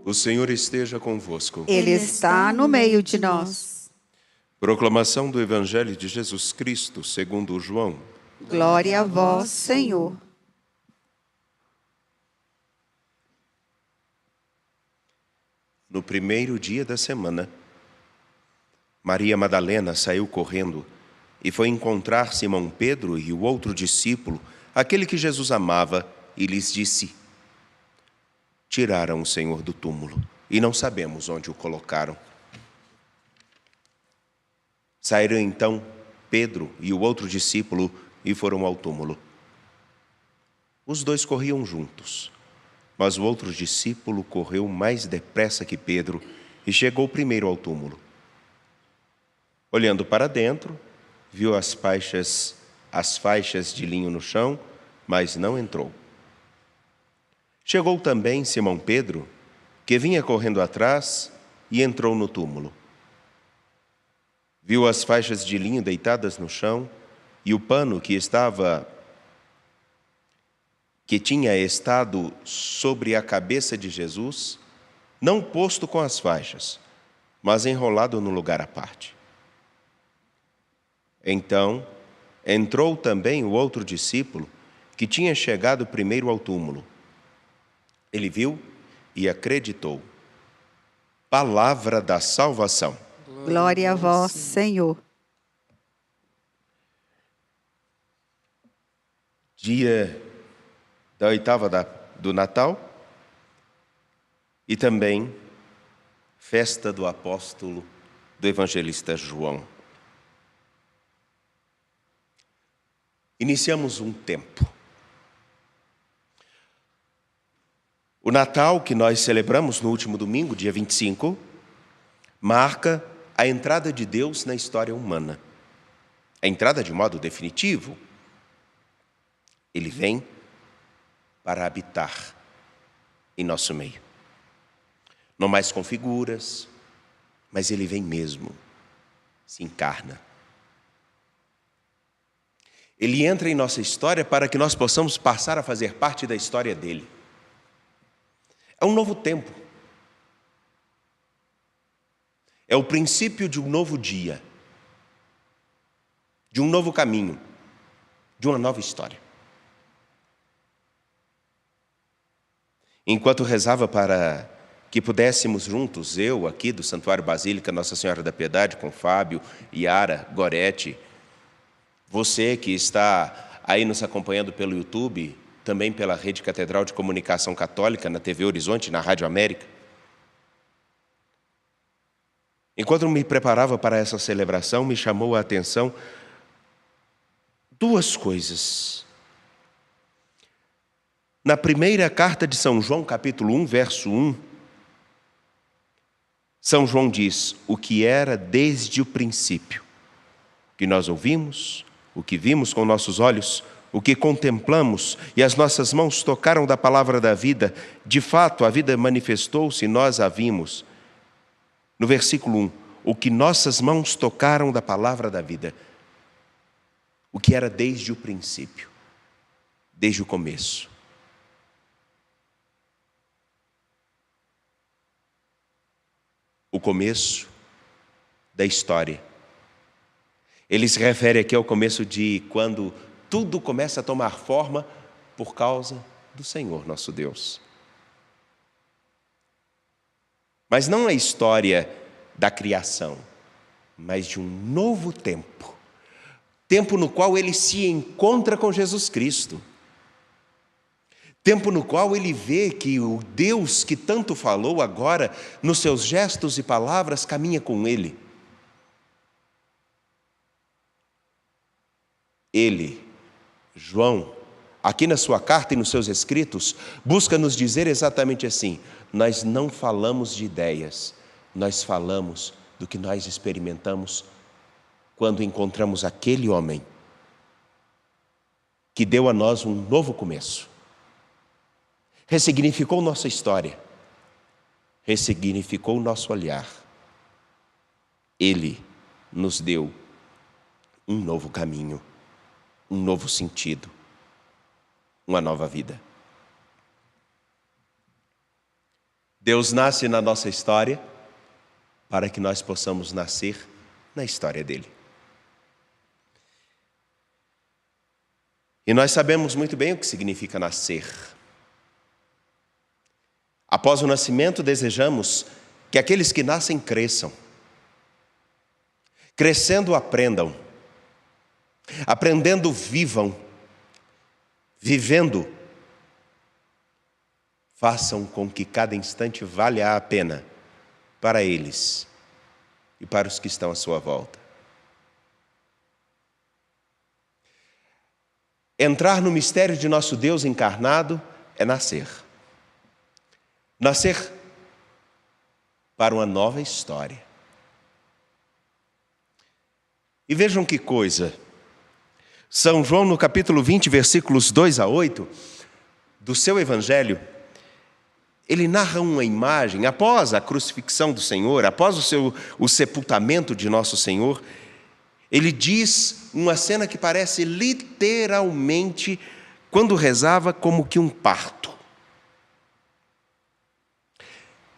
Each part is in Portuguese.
O Senhor esteja convosco. Ele está no meio de nós. Proclamação do Evangelho de Jesus Cristo, segundo João. Glória a vós, Senhor. No primeiro dia da semana, Maria Madalena saiu correndo e foi encontrar Simão Pedro e o outro discípulo, aquele que Jesus amava, e lhes disse: Tiraram o Senhor do túmulo e não sabemos onde o colocaram. Saíram então Pedro e o outro discípulo e foram ao túmulo. Os dois corriam juntos, mas o outro discípulo correu mais depressa que Pedro e chegou primeiro ao túmulo. Olhando para dentro, viu as faixas de linho no chão, mas não entrou. Chegou também Simão Pedro, que vinha correndo atrás, e entrou no túmulo. Viu as faixas de linho deitadas no chão e o pano que tinha estado sobre a cabeça de Jesus, não posto com as faixas, mas enrolado no lugar à parte. Então, entrou também o outro discípulo, que tinha chegado primeiro ao túmulo. Ele viu e acreditou. Palavra da salvação. Glória a vós, Senhor. Dia da oitava do Natal e também festa do apóstolo do evangelista João. Iniciamos um tempo. O Natal, que nós celebramos no último domingo, dia 25, marca a entrada de Deus na história humana. A entrada de modo definitivo. Ele vem para habitar em nosso meio. Não mais com figuras, mas ele vem mesmo, se encarna. Ele entra em nossa história para que nós possamos passar a fazer parte da história dele. É um novo tempo. É o princípio de um novo dia, de um novo caminho, de uma nova história. Enquanto rezava para que pudéssemos juntos, eu aqui do Santuário Basílica Nossa Senhora da Piedade, com Fábio, Yara, Gorete, você que está aí nos acompanhando pelo YouTube, também pela Rede Catedral de Comunicação Católica, na TV Horizonte, na Rádio América. Enquanto me preparava para essa celebração, me chamou a atenção duas coisas. Na primeira carta de São João, capítulo 1, verso 1, São João diz: o que era desde o princípio, que nós ouvimos, o que vimos com nossos olhos, o que contemplamos e as nossas mãos tocaram da palavra da vida, de fato a vida manifestou-se e nós a vimos. No versículo 1, o que nossas mãos tocaram da palavra da vida, o que era desde o princípio, desde o começo. O começo da história. Ele se refere aqui ao começo de quando tudo começa a tomar forma por causa do Senhor nosso Deus. Mas não a história da criação, mas de um novo tempo. Tempo no qual ele se encontra com Jesus Cristo. Tempo no qual ele vê que o Deus que tanto falou agora, nos seus gestos e palavras, caminha com ele. Ele, João, aqui na sua carta e nos seus escritos, busca nos dizer exatamente assim: nós não falamos de ideias, nós falamos do que nós experimentamos quando encontramos aquele homem que deu a nós um novo começo. Ressignificou nossa história, ressignificou nosso olhar. Ele nos deu um novo caminho, um novo sentido, uma nova vida. Deus nasce na nossa história para que nós possamos nascer na história dele. E nós sabemos muito bem o que significa nascer. Após o nascimento, desejamos que aqueles que nascem cresçam. Crescendo, aprendam. Aprendendo, vivam. Vivendo, façam com que cada instante valha a pena para eles e para os que estão à sua volta. Entrar no mistério de nosso Deus encarnado é nascer. Nascer para uma nova história. E vejam que coisa. São João, no capítulo 20, versículos 2 a 8, do seu evangelho, ele narra uma imagem, após a crucifixão do Senhor, após o sepultamento de nosso Senhor, ele diz uma cena que parece literalmente, quando rezava, como que um parto.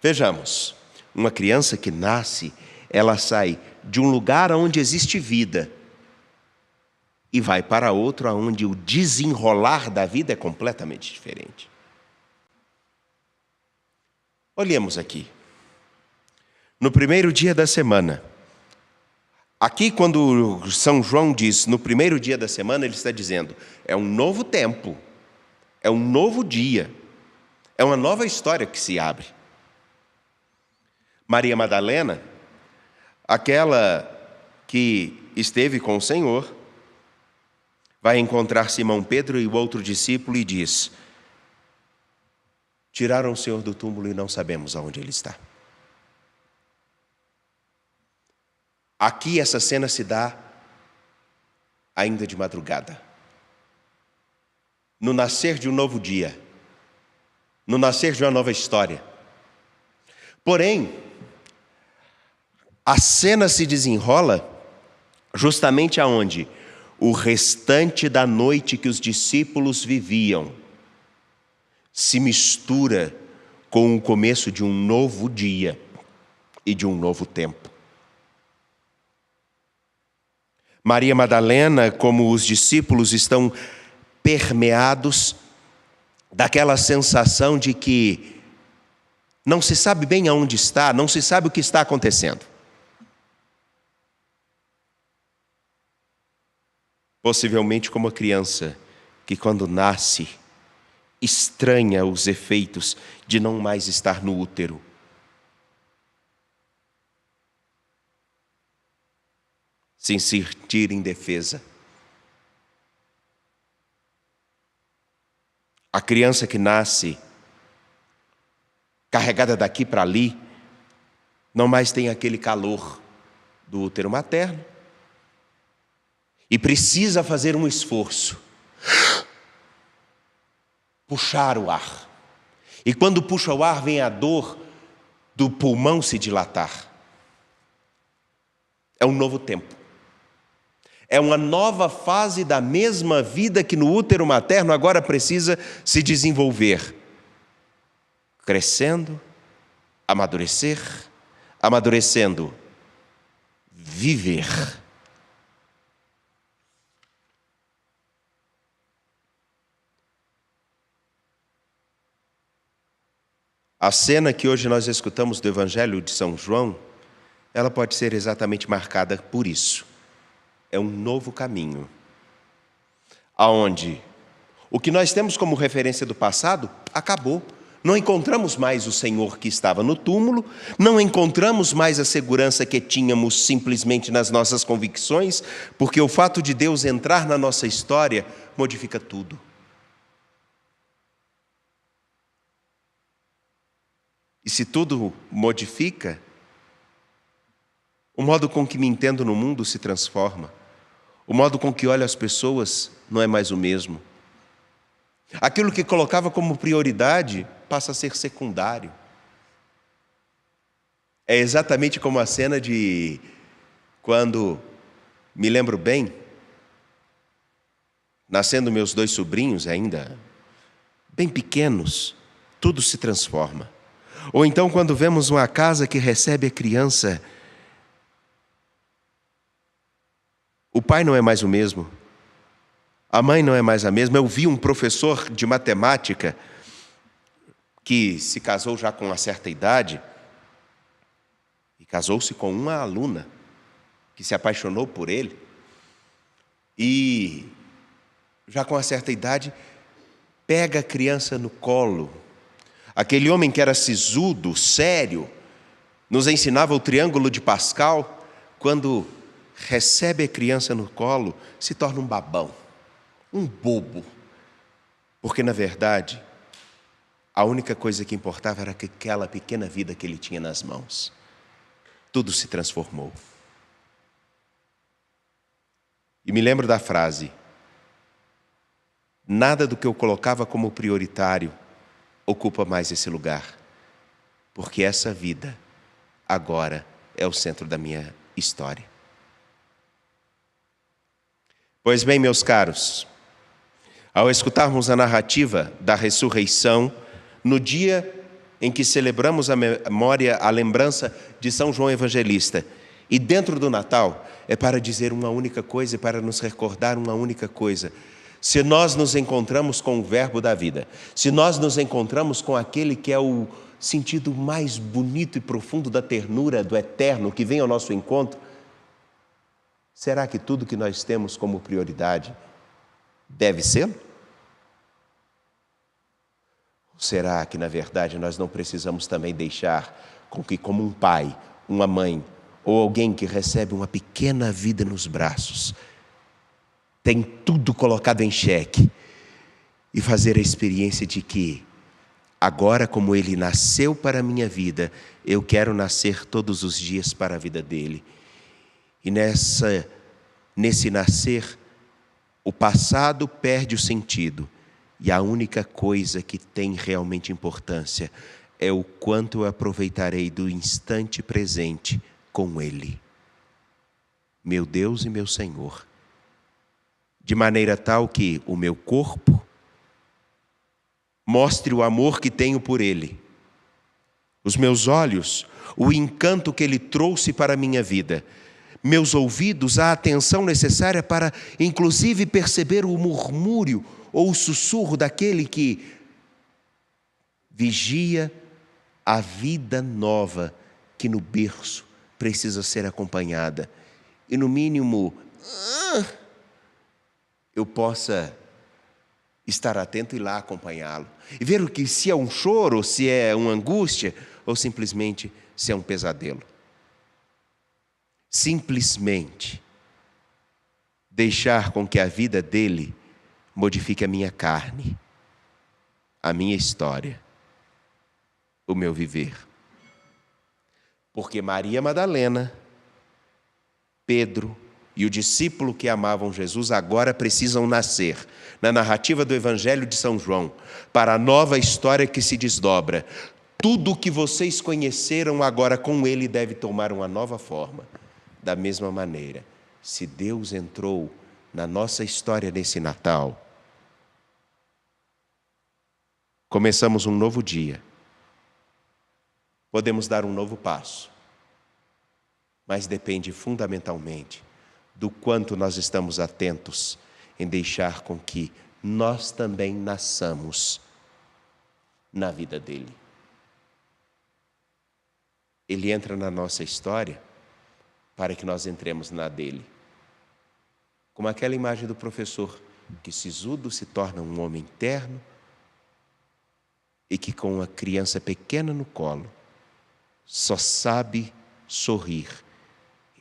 Vejamos, uma criança que nasce, ela sai de um lugar onde existe vida e vai para outro onde o desenrolar da vida é completamente diferente. Olhemos aqui. No primeiro dia da semana. Aqui, quando São João diz no primeiro dia da semana, ele está dizendo, é um novo tempo, é um novo dia, é uma nova história que se abre. Maria Madalena, aquela que esteve com o Senhor, vai encontrar Simão Pedro e o outro discípulo e diz, tiraram o Senhor do túmulo e não sabemos aonde ele está. Aqui essa cena se dá ainda de madrugada. No nascer de um novo dia. No nascer de uma nova história. Porém, a cena se desenrola justamente aonde? O restante da noite que os discípulos viviam se mistura com o começo de um novo dia e de um novo tempo. Maria Madalena, como os discípulos, estão permeados daquela sensação de que não se sabe bem aonde está, não se sabe o que está acontecendo. Possivelmente como a criança que, quando nasce, estranha os efeitos de não mais estar no útero. Sem sentir indefesa. A criança que nasce, carregada daqui para ali, não mais tem aquele calor do útero materno e precisa fazer um esforço. Puxar o ar. E quando puxa o ar, vem a dor do pulmão se dilatar. É um novo tempo. É uma nova fase da mesma vida que no útero materno agora precisa se desenvolver. Crescendo, amadurecer, amadurecendo, viver. A cena que hoje nós escutamos do Evangelho de São João, ela pode ser exatamente marcada por isso. É um novo caminho, aonde o que nós temos como referência do passado acabou. Não encontramos mais o Senhor que estava no túmulo, não encontramos mais a segurança que tínhamos simplesmente nas nossas convicções, porque o fato de Deus entrar na nossa história modifica tudo. E se tudo modifica, o modo com que me entendo no mundo se transforma. O modo com que olho as pessoas não é mais o mesmo. Aquilo que colocava como prioridade passa a ser secundário. É exatamente como a cena de quando, me lembro bem, nascendo meus 2 sobrinhos ainda, bem pequenos, tudo se transforma. Ou então quando vemos uma casa que recebe a criança, o pai não é mais o mesmo, a mãe não é mais a mesma. Eu vi um professor de matemática que se casou já com uma certa idade e casou-se com uma aluna que se apaixonou por ele e já com uma certa idade pega a criança no colo. Aquele homem que era sisudo, sério, nos ensinava o triângulo de Pascal. Quando recebe a criança no colo, se torna um babão, um bobo. Porque, na verdade, a única coisa que importava era aquela pequena vida que ele tinha nas mãos. Tudo se transformou. E me lembro da frase: nada do que eu colocava como prioritário ocupa mais esse lugar, porque essa vida agora é o centro da minha história. Pois bem, meus caros, ao escutarmos a narrativa da ressurreição, no dia em que celebramos a memória, a lembrança de São João Evangelista, e dentro do Natal, é para dizer uma única coisa, para nos recordar uma única coisa: se nós nos encontramos com o Verbo da vida, se nós nos encontramos com aquele que é o sentido mais bonito e profundo da ternura do eterno que vem ao nosso encontro, será que tudo que nós temos como prioridade deve ser? Ou será que, na verdade, nós não precisamos também deixar com que, como um pai, uma mãe ou alguém que recebe uma pequena vida nos braços, tem tudo colocado em xeque, e fazer a experiência de que agora, como ele nasceu para a minha vida, eu quero nascer todos os dias para a vida dele. E nesse nascer, o passado perde o sentido, e a única coisa que tem realmente importância é o quanto eu aproveitarei do instante presente com ele, meu Deus e meu Senhor, de maneira tal que o meu corpo mostre o amor que tenho por ele, os meus olhos, o encanto que ele trouxe para a minha vida, meus ouvidos, a atenção necessária para, inclusive, perceber o murmúrio ou o sussurro daquele que vigia a vida nova que no berço precisa ser acompanhada. E, no mínimo, eu possa estar atento e ir lá acompanhá-lo. E ver o que, se é um choro, se é uma angústia, ou simplesmente se é um pesadelo. Simplesmente deixar com que a vida dele modifique a minha carne, a minha história, o meu viver. Porque Maria Madalena, Pedro e o discípulo que amavam Jesus agora precisam nascer na narrativa do Evangelho de São João, para a nova história que se desdobra. Tudo o que vocês conheceram agora com ele deve tomar uma nova forma. Da mesma maneira, se Deus entrou na nossa história nesse Natal, começamos um novo dia. Podemos dar um novo passo, mas depende fundamentalmente do quanto nós estamos atentos em deixar com que nós também nasçamos na vida dele. Ele entra na nossa história para que nós entremos na dele. Como aquela imagem do professor, que sisudo se torna um homem terno e que com uma criança pequena no colo só sabe sorrir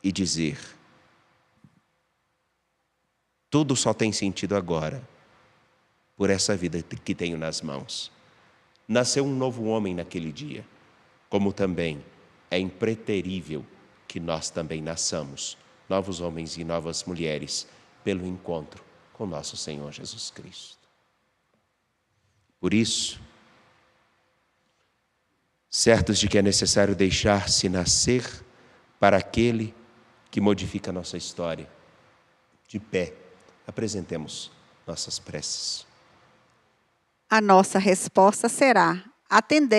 e dizer: tudo só tem sentido agora por essa vida que tenho nas mãos. Nasceu um novo homem naquele dia, como também é impreterível que nós também nasçamos, novos homens e novas mulheres, pelo encontro com nosso Senhor Jesus Cristo. Por isso, certos de que é necessário deixar-se nascer para aquele que modifica a nossa história, de pé, apresentemos nossas preces. A nossa resposta será: atendei